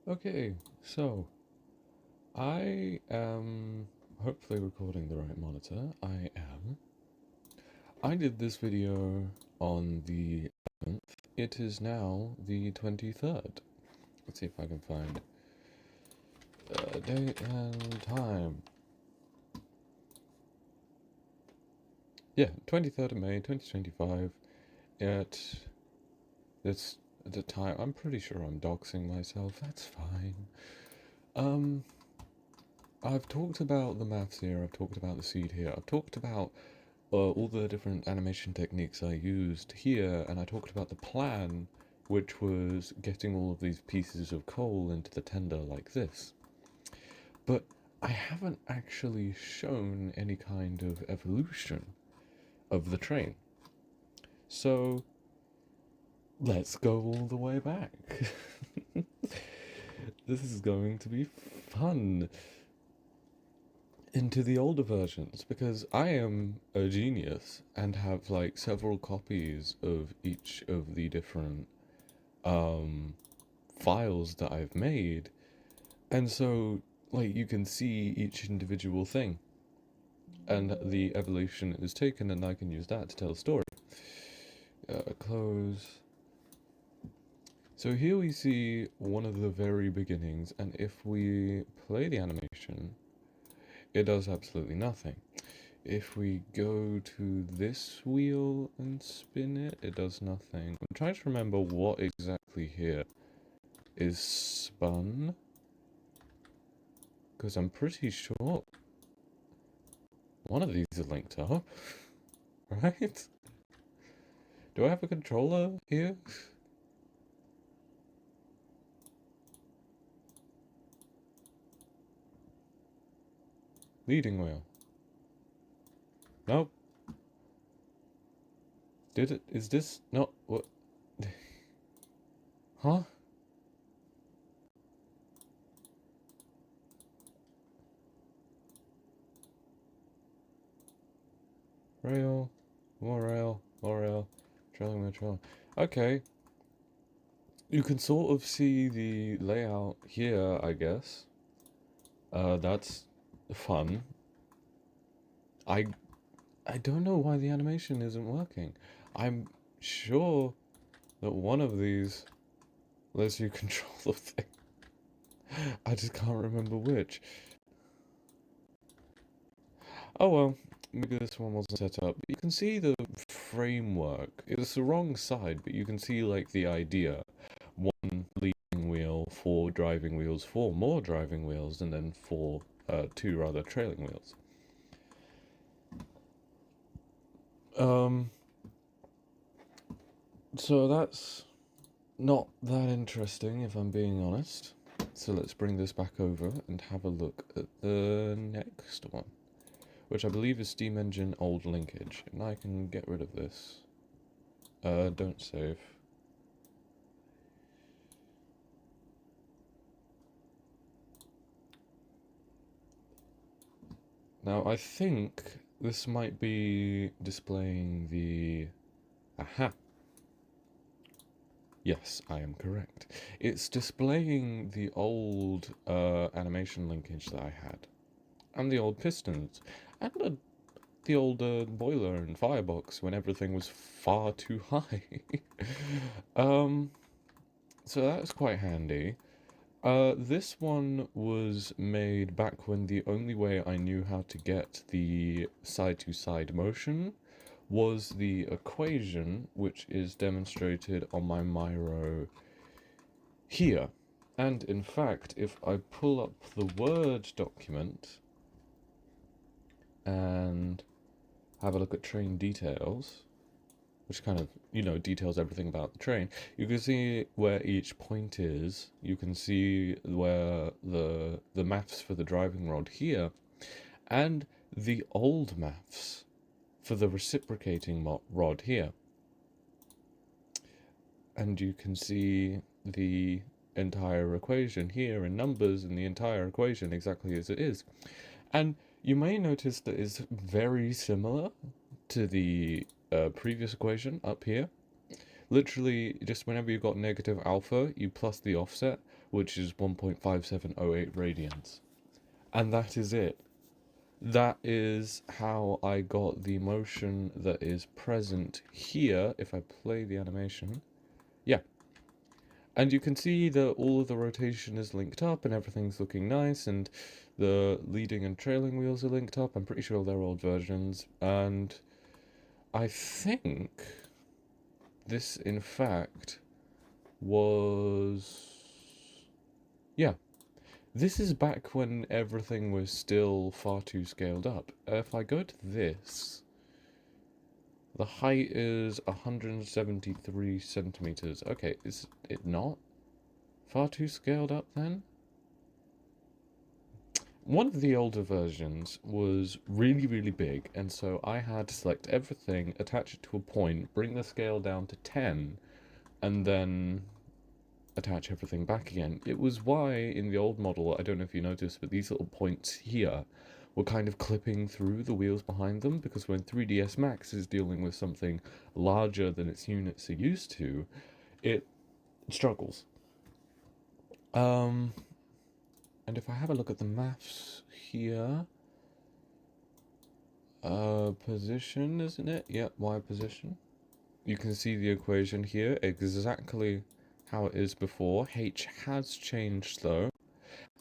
Okay, so I am hopefully recording the right monitor. I am. I did this video on the 11th. It is now the 23rd. Let's see if I can find date and time. Yeah, 23rd of May 2025. At this at the time, I'm pretty sure I'm doxing myself. That's fine. Um, I've talked about the maths here. I've talked about the seed here. I've talked about all the different animation techniques I used here, and I talked about the plan, which was getting all of these pieces of coal into the tender like this. But I haven't actually shown any kind of evolution of the train. So let's go all the way back. This is going to be fun. Into the older versions because I am a genius and have like several copies of each of the different um files that I've made, and so like you can see each individual thing and the evolution is taken, and I can use that to tell a story. Close. So here we see one of the very beginnings, and if we play the animation, it does absolutely nothing. If we go to this wheel and spin it, it does nothing. I'm trying to remember what exactly here is spun, because I'm pretty sure one of these are linked up, right? Do I have a controller here? Leading wheel. Nope. Did it? Is this not what? Huh? Rail, more rail, more rail, trailing wheel, trailing. Okay, you can sort of see the layout here, I guess. That's fun. I I don't know why the animation isn't working. I'm sure that one of these lets you control the thing. I just can't remember which. Oh well, maybe this one wasn't set up. You can see the framework. It's the wrong side, but you can see like the idea. One leading wheel, four driving wheels, four more driving wheels, and then two rather trailing wheels. Um, so that's not that interesting, if I'm being honest. So let's bring this back over and have a look at the next one, which I believe is Steam Engine Old Linkage. And I can get rid of this. Don't save. Now I think this might be displaying the... Aha! Yes, I am correct. It's displaying the old animation linkage that I had, and the old pistons, and the old boiler and firebox when everything was far too high. um, so that's quite handy. This one was made back when the only way I knew how to get the side-to-side motion was the equation, which is demonstrated on my Miro here. And in fact, if I pull up the Word document and have a look at train details, which kind of, details everything about the train, you can see where each point is. You can see where the maths for the driving rod here, and the old maths for the reciprocating rod here. And you can see the entire equation here in numbers, and the entire equation exactly as it is. And you may notice that it's very similar to the previous equation up here. Literally, just whenever you've got negative alpha, you plus the offset. which is 1.5708 radians. And that is it. That is how I got the motion that is present here, if I play the animation. Yeah. And you can see that all of the rotation is linked up and everything's looking nice, and the leading and trailing wheels are linked up. I'm pretty sure they're old versions. And I think this, in fact, was... yeah. This is back when everything was still far too scaled up. If I go to this, the height is 173 centimeters. Okay, is it not far too scaled up then? One of the older versions was really, really big, and so I had to select everything, attach it to a point, bring the scale down to 10, and then attach everything back again. It was why in the old model, I don't know if you noticed, but these little points here were kind of clipping through the wheels behind them, because when 3ds Max is dealing with something larger than its units are used to, it struggles. And if I have a look at the maths here, position, isn't it? Yep, y position. You can see the equation here, exactly how it is before. H has changed though,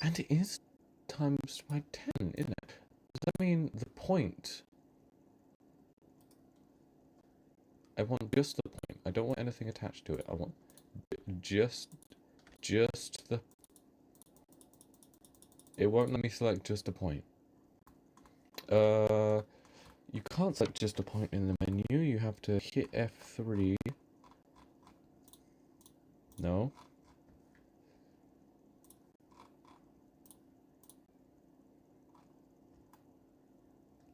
and it is times by 10, isn't it? Does that mean the point? I want just the point. I don't want anything attached to it. I want just the... It won't let me select just a point. You can't select just a point in the menu. You have to hit F3. No.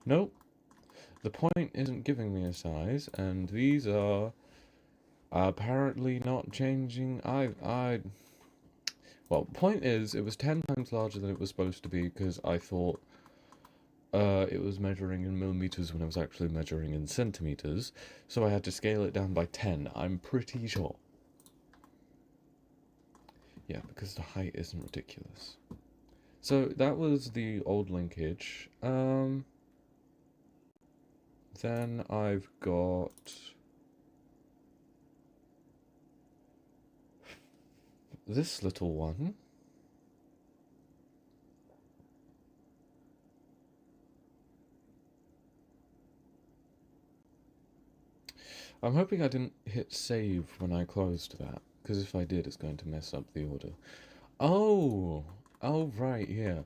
Nope. The point isn't giving me a size, and these are apparently not changing. Well, point is, it was 10 times larger than it was supposed to be, because I thought it was measuring in millimeters when I was actually measuring in centimeters, so I had to scale it down by 10, I'm pretty sure. Yeah, because the height isn't ridiculous. So that was the old linkage. Then I've got this little one. I'm hoping I didn't hit save when I closed that, because if I did, it's going to mess up the order. Oh, right, yeah.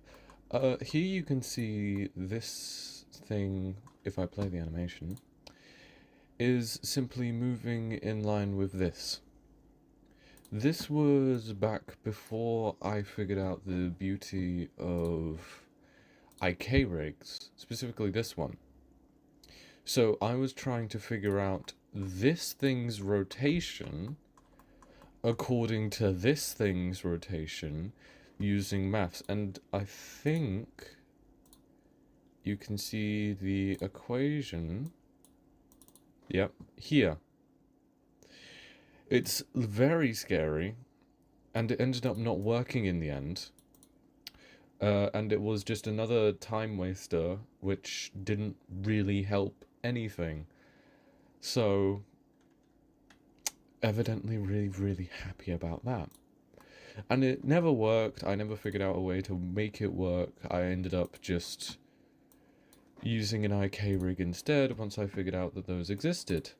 Here you can see this thing, if I play the animation, is simply moving in line with this. This was back before I figured out the beauty of IK rigs, specifically this one. So I was trying to figure out this thing's rotation according to this thing's rotation using maths, and I think you can see the equation. Yep, here. It's very scary, and it ended up not working in the end. And it was just another time waster, which didn't really help anything. So, evidently really, really happy about that. And it never worked. I never figured out a way to make it work. I ended up just using an IK rig instead once I figured out that those existed.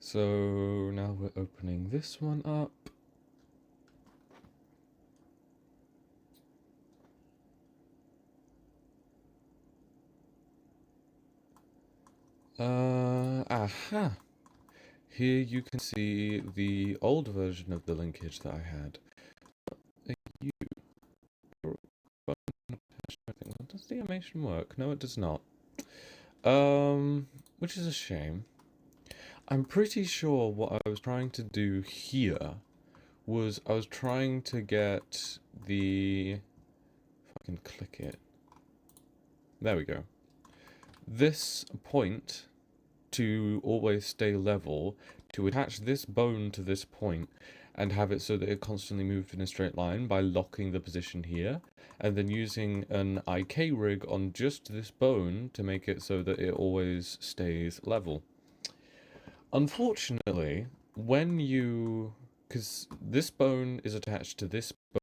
So now we're opening this one up. Aha! Here you can see the old version of the linkage that I had. Does the animation work? No, it does not. Which is a shame. I'm pretty sure what I was trying to do here was I was trying to get the... if I can click it. There we go. This point to always stay level to attach this bone to this point and have it so that it constantly moved in a straight line by locking the position here, and then using an IK rig on just this bone to make it so that it always stays level. Unfortunately, when you... because this bone is attached to this bone,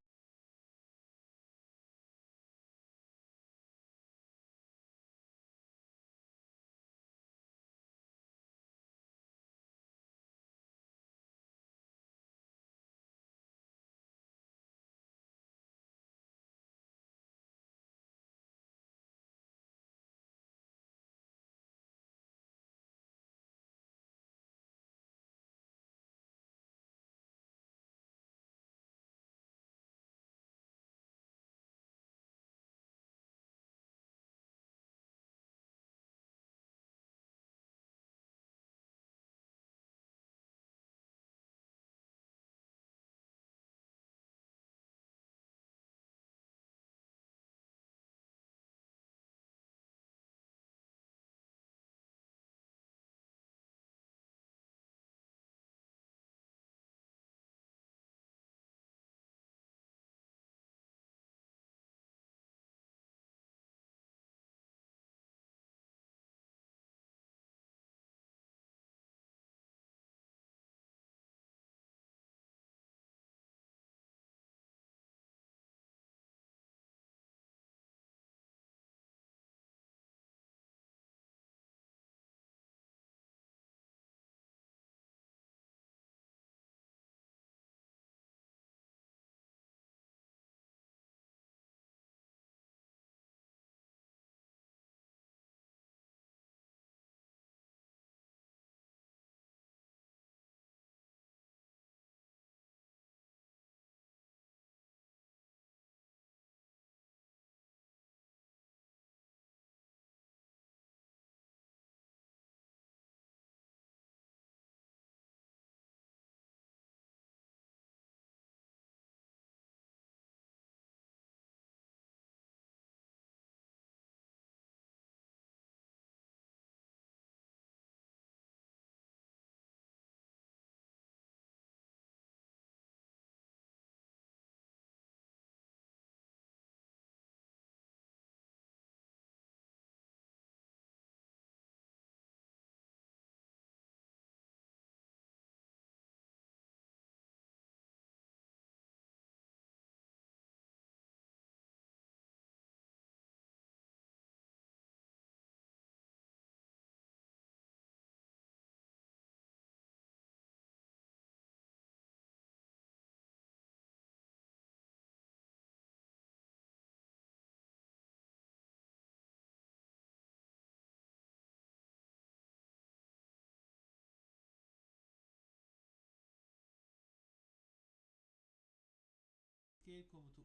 Escape komutu